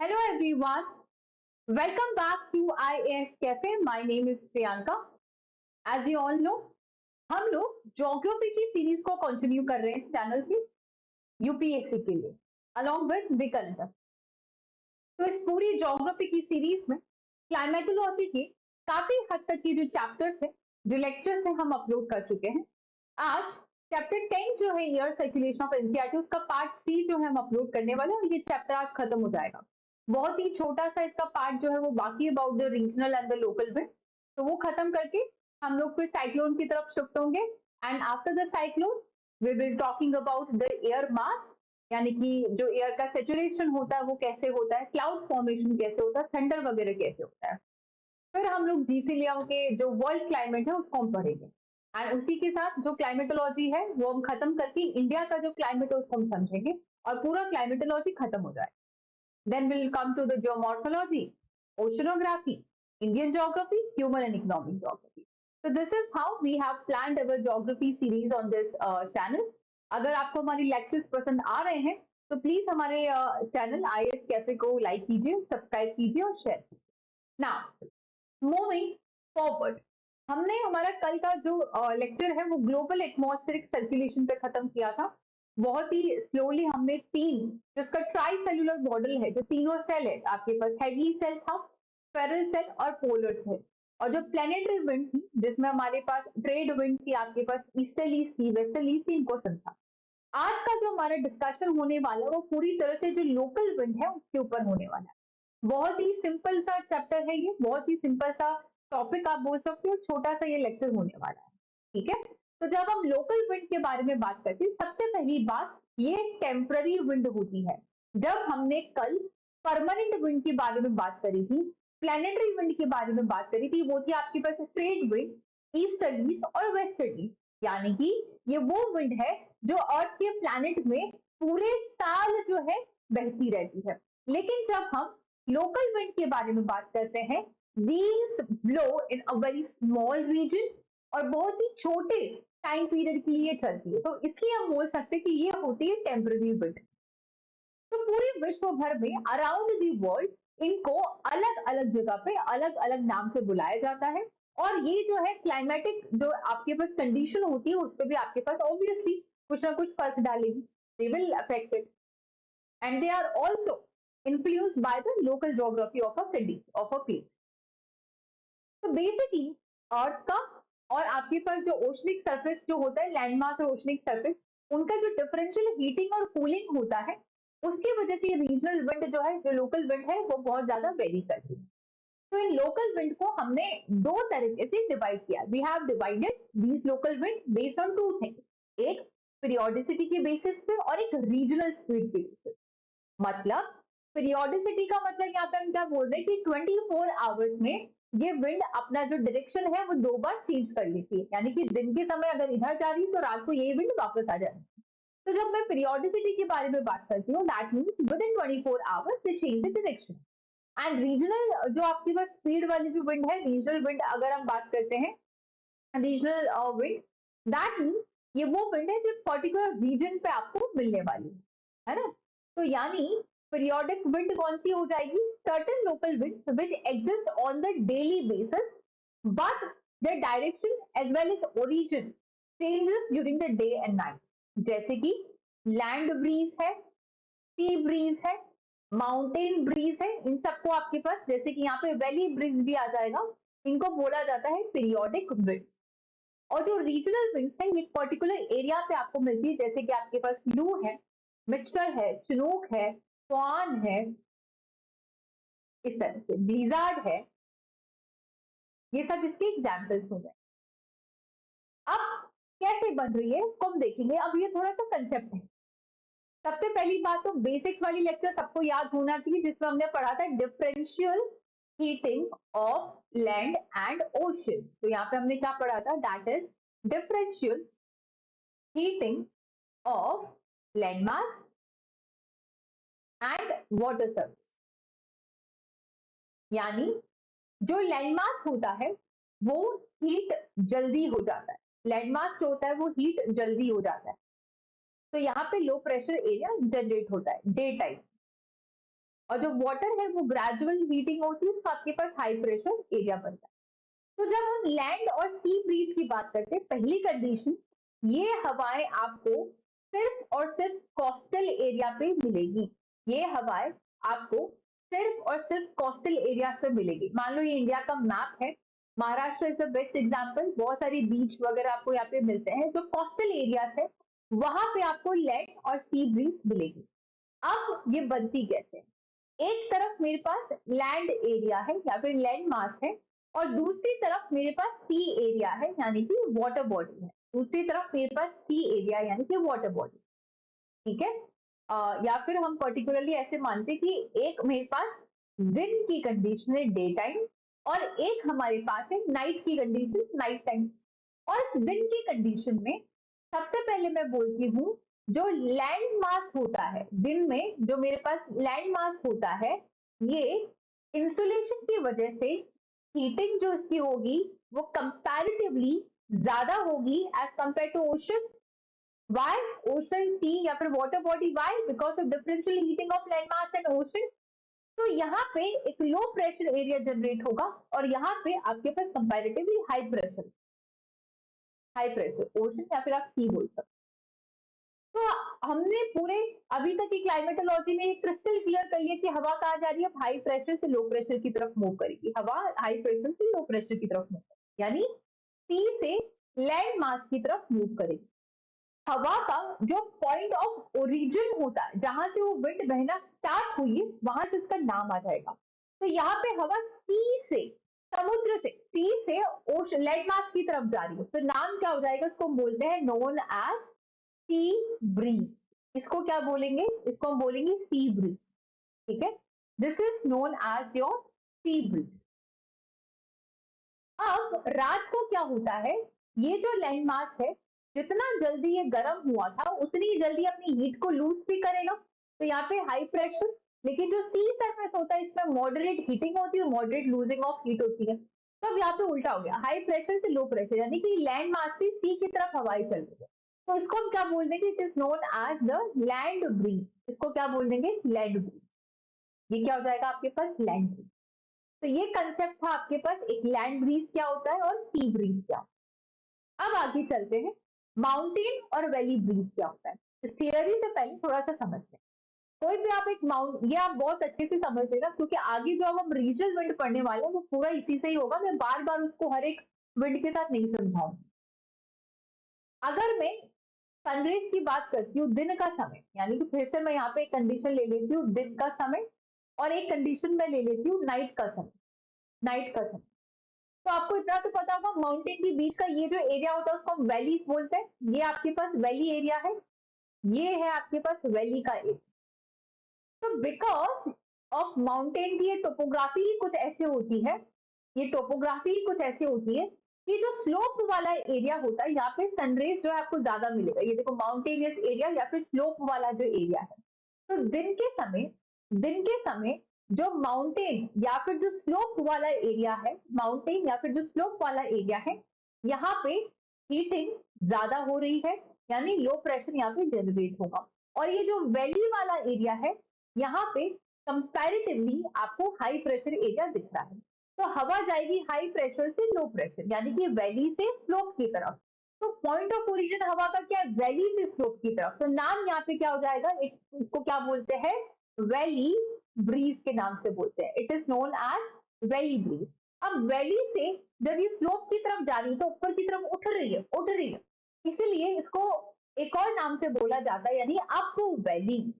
Hello everyone, welcome back to IAS Cafe. My name is Priyanka. As you all know, हम लोग geography की series को continue कर रहे हैं इस चैनल पे यूपीएससी के लिए अलॉन्ग विद द करंट। तो इस पूरी ज्योग्राफी की सीरीज में क्लाइमेटोलॉजी के काफी हद तक के जो चैप्टर्स हैं, जो लेक्चर्स हैं, हम अपलोड कर चुके हैं। आज चैप्टर 10 जो है एयर सर्कुलेशन ऑफ एनसीईआरटी, उसका पार्ट 3 जो है हम अपलोड करने वाले हैं और ये चैप्टर आज खत्म हो जाएगा। बहुत ही छोटा सा इसका पार्ट जो है वो बाकी about the regional and the local winds, तो वो खत्म करके हम लोग फिर साइक्लोन की तरफ शिफ्ट होंगे। And after the cyclone we will talking about the air mass, यानी कि जो एयर का सेचुरेशन होता है वो कैसे होता है, क्लाउड फॉर्मेशन कैसे होता है, थंडर वगैरह कैसे होता है। फिर हम लोग जीसीलियम के जो वर्ल्ड क्लाइमेट है उसको हम पढ़ेंगे एंड उसी के साथ जो क्लाइमेटोलॉजी है वो हम खत्म करके इंडिया का जो क्लाइमेट है उसको हम समझेंगे और पूरा क्लाइमेटोलॉजी खत्म हो जाए। Then we'll come to the geomorphology, oceanography, Indian geography, human and economic geography. So this is how we have planned our geography series on this channel. अगर आपको हमारी लेक्चर्स पसंद आ रहे हैं तो प्लीज हमारे चैनल IAS कैफे को like कीजिए, सब्सक्राइब कीजिए और शेयर कीजिए। नाउ मूविंग फॉरवर्ड, हमने हमारा कल का जो लेक्चर है वो ग्लोबल एटमॉस्फेरिक सर्कुलेशन पे खत्म किया था। बहुत ही स्लोली हमने तीन, जिसका ट्राई सेल्यूलर मॉडल है, जो तीनों सेल है आपके पास, हेवी सेल था, फेरल सेल और पोलर सेल, और जो प्लेनेटरी विंड थी जिसमें हमारे पास ट्रेड विंड थी, आपके पास ईस्टर्ली थी, वेस्टर्ली थी, इनको समझा। आज का जो हमारा डिस्कशन होने वाला है वो पूरी तरह से जो लोकल विंड है उसके ऊपर होने वाला है। बहुत ही सिंपल सा चैप्टर है ये, बहुत ही सिंपल सा टॉपिक आप बोल सकते हो, छोटा सा ये लेक्चर होने वाला है। ठीक है, तो जब हम लोकल विंड के बारे में बात करते हैं, सबसे पहली बात, ये टेम्पररी विंड होती है। जब हमने कल परमानेंट विंड के बारे में बात करी थी, प्लैनेटरी विंड के बारे में बात करी थी, वो थी आपके पास ट्रेड विंड, ईस्टर्लीज और वेस्टर्लीज, यानी कि ये वो विंड है जो अर्थ के प्लैनेट में पूरे साल जो है बहती रहती है। लेकिन जब हम लोकल विंड के बारे में बात करते हैं, these blow in a very small region और बहुत ही छोटे टाइम पीरियड के लिए चलती है, तो इसलिए हम बोल सकते हैं कि ये होती है टेम्पररी विंड। तो पूरे विश्व भर में अराउंड दी वर्ल्ड इनको अलग अलग जगह पे अलग अलग नाम से बुलाया जाता है, और ये जो है क्लाइमेटिक जो आपके पास कंडीशन होती है उस पर भी आपके पास ऑब्वियसली कुछ ना कुछ फर्क डालेगी, they will affect it, and they are also influenced by the local geography of a city, of a place. तो बेसिकली अर्थ का और आपके पास जो ओशनिक सरफेस जो होता है, लैंड मास और ओशनिक सरफेस, उनका जो डिफरेंशियल हीटिंग और कूलिंग होता है, उसकी वजह से रीजनल विंड जो है, जो लोकल विंड है, वो बहुत ज्यादा वेरी करती है। तो इन लोकल विंड को हमने दो तरीके से डिवाइड किया। We have divided these local wind based on two things, एक पीरियोडिसिटी के बेसिस पे और एक रीजनल स्पीड के बेसिस। मतलब पीरियोडिसिटी का मतलब यहाँ पे हम क्या बोल रहे हैं कि 24 आवर्स में ये विंड अपना जो डायरेक्शन है वो दो बार चेंज कर लेती है, यानी कि दिन के समय अगर इधर जा रही है तो रात को ये विंड वापस आ जाती है। तो जब मैं पीरियोडिसिटी के बारे में बात करती हूँ, that means with in 24 hours they change the direction. And regional जो आपके पास स्पीड वाली जो विंड है, रीजनल विंड अगर हम बात करते हैं, रीजनल विंड, दैट मीन्स ये वो विंड है जो पर्टिकुलर रीजन पे आपको मिलने वाली है ना। तो यानी पीरियोडिक विंड कौन सी हो जाएगी, certain local winds which exist on the daily basis but their direction as well as origin changes during the day and night। जैसे कि लैंड ब्रीज है, सी ब्रीज है, माउंटेन ब्रीज है, इन सबको आपके पास, जैसे कि यहाँ पे वैली ब्रीज भी आ जाएगा, इनको बोला जाता है पीरियोडिक विंड्स। और जो रीजनल विंड्स है ये पर्टिकुलर एरिया पे आपको मिलती है, जैसे कि आपके पास लू है, मिस्टर है, चिनूक है, स्वान है, इस तरह से ब्लिजार्ड है, ये सब इसके एग्जाम्पल्स हो गए। अब कैसे बन रही है इसको हम देखेंगे। अब ये थोड़ा सा कंसेप्ट है। सबसे पहली बात तो बेसिक्स वाली लेक्चर सबको याद होना चाहिए, जिसमें हमने पढ़ा था differential heating of land and ocean. तो यहाँ पे हमने क्या पढ़ा था, that is differential heating of land mass and water surface. यानी जो लैंड मास होता है वो हीट जल्दी हो जाता है, लैंड मास जो होता है वो हीट जल्दी हो जाता है। तो यहाँ पे लो प्रेशर एरिया जनरेट होता है डे टाइम, और जो वाटर है वो ग्रेजुअल हीटिंग होती है, उसका आपके पास हाई प्रेशर एरिया बनता है। तो जब हम लैंड और सी ब्रीज की बात करते हैं, पहली कंडीशन, ये हवाएं आपको सिर्फ और सिर्फ कोस्टल एरिया पे मिलेगी। ये हवाएं आपको सिर्फ और सिर्फ कोस्टल एरिया पे मिलेगी। मान लो ये इंडिया का मैप है, Maharashtra is the best example, बहुत सारी बीच वगैरह आपको यहाँ पे मिलते हैं, जो कोस्टल एरिया है वहां पे आपको लैंड और सी ब्रीज मिलेगी। अब ये बनती कैसे है? एक तरफ मेरे पास लैंड एरिया है या फिर लैंड मास है, और दूसरी तरफ मेरे पास सी एरिया है यानी कि वाटर बॉडी है। दूसरी तरफ मेरे पास सी एरिया यानी कि वाटर बॉडी, ठीक है। या फिर हम पर्टिकुलरली ऐसे मानते कि एक मेरे पास दिन की कंडीशन है डे टाइम, और एक हमारे पास है नाइट की कंडीशन नाइट टाइम। और दिन की कंडीशन में सबसे पहले मैं बोलती हूँ, जो लैंड मास होता है दिन में, जो मेरे पास लैंड मास होता है, ये इंसुलेशन की वजह से हीटिंग जो इसकी होगी वो कंपैरेटिवली ज्यादा होगी as compare to ocean. Why? Ocean sea या फिर water body, why? Because of differential heating of land mass and ocean. तो यहाँ पे एक लो प्रेशर एरिया जनरेट होगा, और यहाँ पे आपके पास कंपैरेटिवली हाई प्रेशर ओशन या फिर आप सी बोल सकते। तो हमने पूरे अभी तक की क्लाइमेटोलॉजी में क्रिस्टल क्लियर कर लिया कि हवा कहाँ जा रही है, हाई प्रेशर से लो प्रेशर की तरफ मूव करेगी। हवा हाई प्रेशर से लो प्रेशर की तरफ मूव करेगी, यानी सी से लैंड मास की तरफ मूव करेगी। हवा का जो पॉइंट ऑफ ओरिजिन होता है, जहां से वो विंड बहना स्टार्ट हुई है, वहां से उसका नाम आ जाएगा। तो यहाँ पे हवा सी से, समुद्र से, सी से ओशन लैंड मास की तरफ जा रही है, तो नाम क्या हो जाएगा? उसको बोलते हैं नोन एज सी ब्रीज। इसको क्या बोलेंगे? इसको हम बोलेंगे सी ब्रीज, ठीक है। This is known as your sea breeze. अब रात को क्या होता है, ये जो लैंड मास है, जितना जल्दी ये गर्म हुआ था उतनी जल्दी अपनी हीट को लूज भी करेगा। तो यहाँ पे हाई प्रेशर, लेकिन जो सी सरफेस होता है इसमें मॉडरेट हीटिंग होती है, मॉडरेट लूजिंग ऑफ हीट होती है। तो अब यहाँ पे उल्टा हो गया, हाई प्रेशर से लो प्रेशर, यानी कि लैंड मास से सी की तरफ हवाएं चल रही है। तो इसको हम क्या बोल देंगे? It is known as the land breeze. इसको क्या बोल देंगे? Land breeze. ये क्या हो जाएगा आपके पास? Land breeze. तो ये कंसेप्ट था आपके पास, एक लैंड ब्रीज क्या होता है और सी ब्रीज क्या होता है। अब आगे चलते हैं, माउंटेन और वैली ब्रीज क्या होता है। इस थियरी से पहले थोड़ा सा समझते हैं। कोई भी आप एक ये आप बहुत अच्छे से समझ लेना, क्योंकि आगे जो हम रीजनल विंड पढ़ने वाले हैं वो पूरा इसी से ही होगा। मैं बार बार उसको हर एक विंड के साथ नहीं समझाऊंगी। अगर मैं सनराइज की बात करती हूँ दिन का समय, यानी कि फिर से मैं यहाँ पे एक कंडीशन ले लेती हूँ दिन का समय, और एक कंडीशन मैं ले लेती हूँ नाइट का समय। नाइट का समय, तो आपको इतना तो पता होगा, माउंटेन के बीच का ये जो एरिया होता है उसको हम वैली बोलते हैं। ये आपके पास वैली एरिया है, ये है आपके पास वैली का एरिया। तो बिकॉज ऑफ माउंटेन की ये टोपोग्राफी कुछ ऐसे होती है, ये टोपोग्राफी कुछ ऐसे होती है कि जो स्लोप वाला एरिया होता है, यहाँ पे सनरेज जो है आपको ज्यादा मिलेगा। ये देखो माउंटेनियस एरिया या फिर स्लोप वाला जो एरिया है, तो दिन के समय जो माउंटेन या फिर जो स्लोप वाला एरिया है, माउंटेन या फिर जो स्लोप वाला एरिया है, यहाँ पे हीटिंग ज्यादा हो रही है, यानी लो प्रेशर यहाँ पे जनरेट होगा। और ये जो वैली वाला एरिया है, यहाँ पे कंपैरेटिवली आपको हाई प्रेशर एरिया दिख रहा है। तो हवा जाएगी हाई प्रेशर से लो प्रेशर, यानी कि वैली से स्लोप की तरफ। तो पॉइंट ऑफ ओरिजिन हवा का क्या है? वैली से स्लोप की तरफ। तो नाम यहाँ पे क्या हो जाएगा? इसको क्या बोलते हैं? वैली ब्रीज के नाम से बोलते हैं। It is known as valley breeze. अब वैली से जब ये स्लोप की तरफ जा रही है तो ऊपर की तरफ उठ रही है, इसीलिए इसको एक और नाम से बोला जाता है, यानी अप वैली।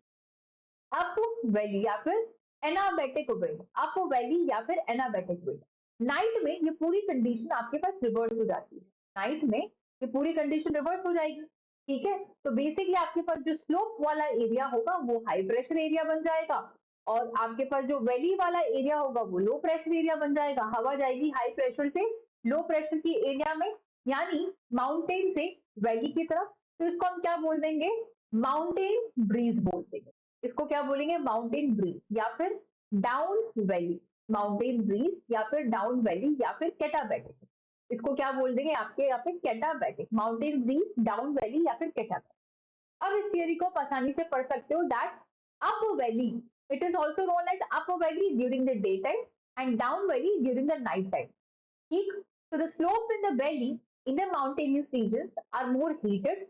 अप वैली या फिर एनाबेटिक विंड, अप वैली या फिर एनाबेटिक विंड। नाइट में ये पूरी कंडीशन आपके पास रिवर्स हो जाती है। नाइट में ये पूरी कंडीशन रिवर्स हो जाएगी, ठीक है। तो बेसिकली आपके पास जो स्लोप वाला एरिया होगा वो हाई प्रेशर एरिया बन जाएगा, और आपके पास जो वैली वाला एरिया होगा वो लो प्रेशर एरिया बन जाएगा। हवा जाएगी हाई प्रेशर से लो प्रेशर की एरिया में, यानी माउंटेन से वैली की तरफ। तो इसको हम क्या बोल देंगे? माउंटेन ब्रीज बोल देंगे। इसको क्या बोलेंगे? माउंटेन ब्रीज या फिर डाउन वैली। माउंटेन ब्रीज या फिर डाउन वैली या फिर कैटाबैटिक। इसको क्या बोल देंगे आपके यहाँ पे? कैटाबैटिक। माउंटेन ब्रीज, डाउन वैली या फिर कैटाबैटिक। अब इस थियरी को आसानी से पढ़ सकते हो, that up valley It is also known as upper valley during the daytime and down valley during the night time. ठीक? So the slope in the valley in the mountainous regions are more heated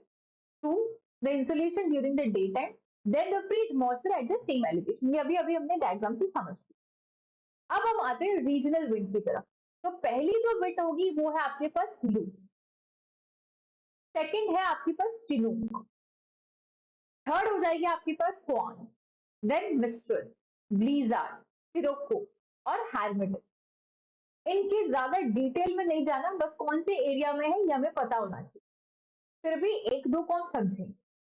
to the insolation during the daytime then the free atmosphere at the same elevation. ये अभी अभी हमने diagram से समझ लिया। अब हम आते हैं रीजनल विंड की तरफ। तो पहली जो विंड होगी वो है आपके पास लू, सेकंड है आपके पास चिनूक, थर्ड हो जाएगी आपके पास क्वान, देन मिस्ट्रल, ब्लीजार्ड, सिरोको और हार्मेटिक। इनकी ज्यादा डिटेल में नहीं जाना, बस कौन से एरिया में है ये हमें पता होना चाहिए। फिर भी एक दो कौन समझेंगे।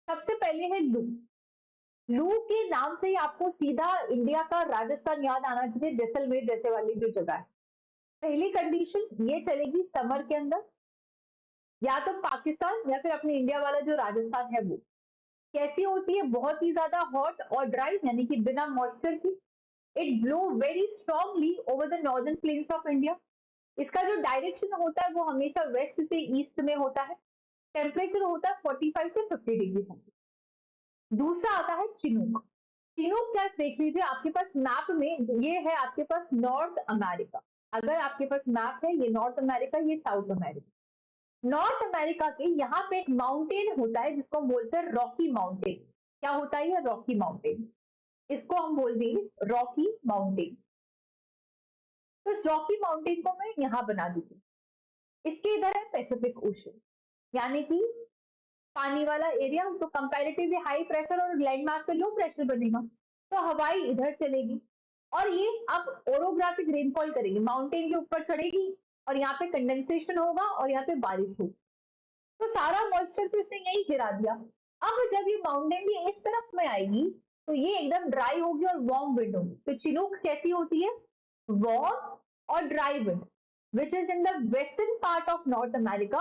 सबसे पहले है लू। लू के नाम से ही आपको सीधा इंडिया का राजस्थान याद आना चाहिए, जैसलमेर जैसे वाली जो जगह है। पहली कंडीशन ये चलेगी समर के अंदर, या तो पाकिस्तान या फिर अपने इंडिया वाला जो राजस्थान है वो। कैसी होती है? बहुत ही ज्यादा हॉट और ड्राई, यानी कि बिना मॉइस्चर की। It blow very strongly over the northern plains of India. इसका जो डायरेक्शन होता है वो हमेशा वेस्ट से ईस्ट में होता है। टेम्परेचर होता है 45 से 50 डिग्री सेंटीग्रेड। दूसरा आता है चिनूक। चिनूक क्या, देख लीजिए आपके पास मैप में, ये है आपके पास नॉर्थ अमेरिका। अगर आपके पास मैप है, ये नॉर्थ अमेरिका, ये साउथ अमेरिका। नॉर्थ अमेरिका के यहाँ पे एक माउंटेन होता है जिसको हम बोलते हैं रॉकी माउंटेन। क्या होता है ये? Rocky mountain. इसको हम बोल देंगे रॉकी माउंटेन। तो इस रॉकी माउंटेन को मैं यहाँ बना दूंगी। इसके इधर है पैसिफिक ओशन, यानी कि पानी वाला एरिया, तो कंपैरेटिवली हाई प्रेशर और लैंड मास पे लो प्रेशर बनेगा, तो हवाई इधर चलेगी और ये अब ओरोग्राफिक रेनफॉल करेगी, माउंटेन के ऊपर चढ़ेगी और यहाँ पे कंडेंसेशन होगा और यहाँ पे बारिश होगी। तो सारा मॉइस्चर तो इसने यही गिरा दिया। अब जब ये माउंटेन की इस तरफ में आएगी तो ये एकदम ड्राई होगी और वार्म विंड होगी। तो चिनूक कैसी होती है? वार्म और dry wind which is in the western part of North America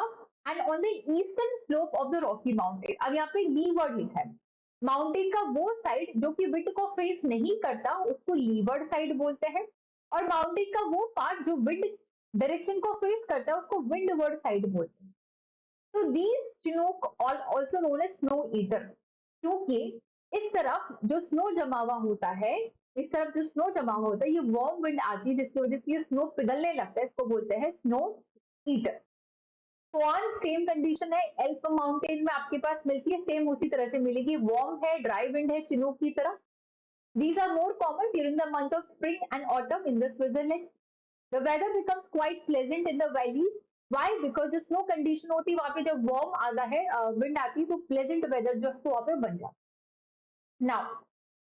and on the eastern slope of the Rocky Mountain। अब यहाँ पे लीवर्ड लिखा है। माउंटेन का वो साइड जो कि विंड को फेस नहीं करता उसको लीवर्ड साइड बोलते हैं, और माउंटेन का वो पार्ट जो विंड डायरेक्शन को फेस करता है उसको विंडवर्ड साइड बोलते हैं। तो these chinook also known as snow eater, क्योंकि इस तरफ जो स्नो जमा हुआ होता है, इस तरफ जो स्नो जमा हुआ होता है, ये वार्म विंड आती है जिसकी वजह से ये स्नो पिघलने लगता है, इसको बोलते हैं स्नो ईटर। क्वान सेम कंडीशन है, एल्प माउंटेन में आपके पास मिलती है, सेम उसी तरह से मिलेगी, वार्म है, ड्राई विंड है चिनूक की तरह। These are more common during the month of spring and autumn in the Switzerland. The weather becomes quite pleasant in the valleys. Why? Because जो स्नो कंडीशन होती है वहां पे जब वार्म आता है, विंड आती है, तो प्लेजेंट वेदर जो है वहां पे बन जाता है। नाउ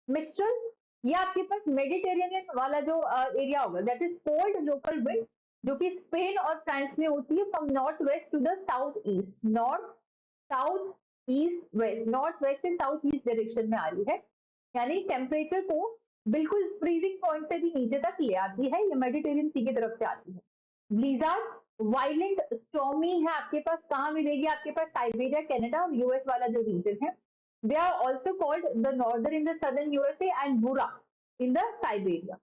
मिस्ट्रल, ये आपके पास मेडिटेरेनियन वाला जो एरिया होगा, that is cold local wind, जो कि स्पेन और फ्रांस में होती है, from north west to the south east. North south east west, north west से साउथ ईस्ट डायरेक्शन में आ रही है, यानी टेम्परेचर को बिल्कुल फ्रीजिंग पॉइंट से भी नीचे तक ले आती है, ये मेडिटेरियन सी की तरफ से आती है। ब्लीजार्ड वायलेंट स्टॉर्मी है आपके पास, कहाँ मिलेगी? आपके पास साइबेरिया, कनाडा और यूएस वाला जो रीजन है। They are also called the northern in the southern USA and buran in the Siberia.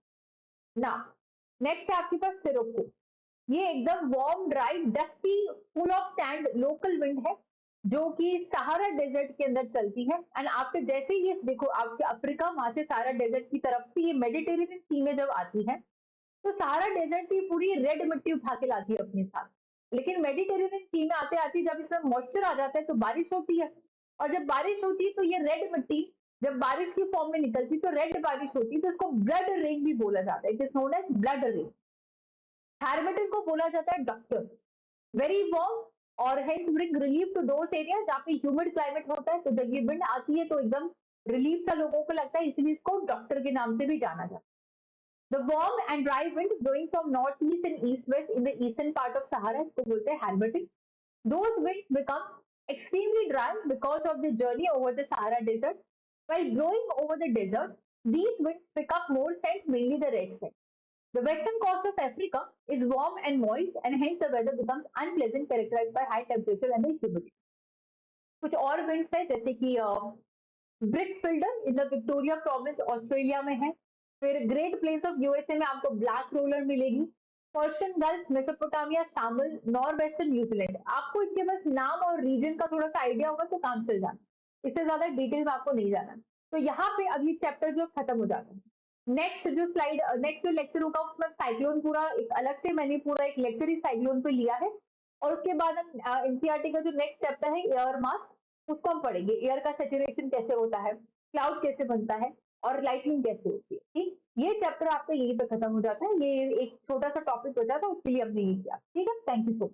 Now next है आपके पास सिरोको। ये एकदम warm, dry, dusty, full of sand local wind है जो कि सहारा डेजर्ट के अंदर चलती है। एंड आपके जैसे ही ये देखो, आपके अफ्रीका वहां से सहारा डेजर्ट की तरफ से ये मेडिटेरेनियन सी में जब आती है तो सहारा डेजर्ट की पूरी रेड मिट्टी उठा के लाती है अपने साथ। लेकिन मेडिटेरेनियन सी में आते आते जब इसमें मॉइस्चर आ जाता है तो बारिश होती है, और जब बारिश होती है तो ये रेड मिट्टी जब बारिश की फॉर्म में निकलती है तो रेड बारिश होती है, तो इसको ब्लड रेन भी बोला जाता है। It is known as blood rain. Harmattan को बोला जाता है डॉक्टर, वेरी वार्म और hence bring relief to those area जहाँ पे ह्यूमिड क्लाइमेट होता है। तो जब ये विंड आती है तो एकदम रिलीफ सा लोगों को लगता है, इसलिए इसको डॉक्टर के नाम से भी जाना जाता है। The warm and dry wind blowing from northeast and east-west in the eastern part of Sahara, इसको बोलते हैं Harmattan. Those winds become extremely dry because of the journey over the Sahara Desert. While blowing over the desert, these winds pick up more scent, mainly the red scent. The western coast of Africa is warm and moist, and hence the weather becomes unpleasant, characterized by high temperature and the humidity. कुछ और winds है जैसे कि brickfielder in the Victoria province Australia में है। फिर great plains of USA में आपको ब्लैक रोलर मिलेगी। पर्शियन गल्फ, मेसोपोटामिया, शामिल, नॉर्थ वेस्टर्न न्यूजीलैंड। आपको इनके बस नाम और रीजन का थोड़ा सा आइडिया होगा तो काम चल जाना, इससे ज्यादा डिटेल में आपको नहीं जाना। तो यहाँ पे अगली चैप्टर जो खत्म हो जाता है। नेक्स्ट जो लेक्चर होगा उसमें साइक्लोन पूरा एक अलग से मैंने पूरा एक लेक्चर ही साइक्लोन पे लिया है। और उसके बाद हम एनसीईआरटी का जो नेक्स्ट चैप्टर है एयर मास, उसको हम पढ़ेंगे। एयर का सेचुरेशन कैसे होता है, क्लाउड कैसे बनता है और लाइटनिंग कैसे होती है। ठीक, ये चैप्टर आपका यहीं पे खत्म हो जाता है। ये एक छोटा सा टॉपिक होता है, तो उसके लिए हमने ये किया। ठीक है, थैंक यू सो मच।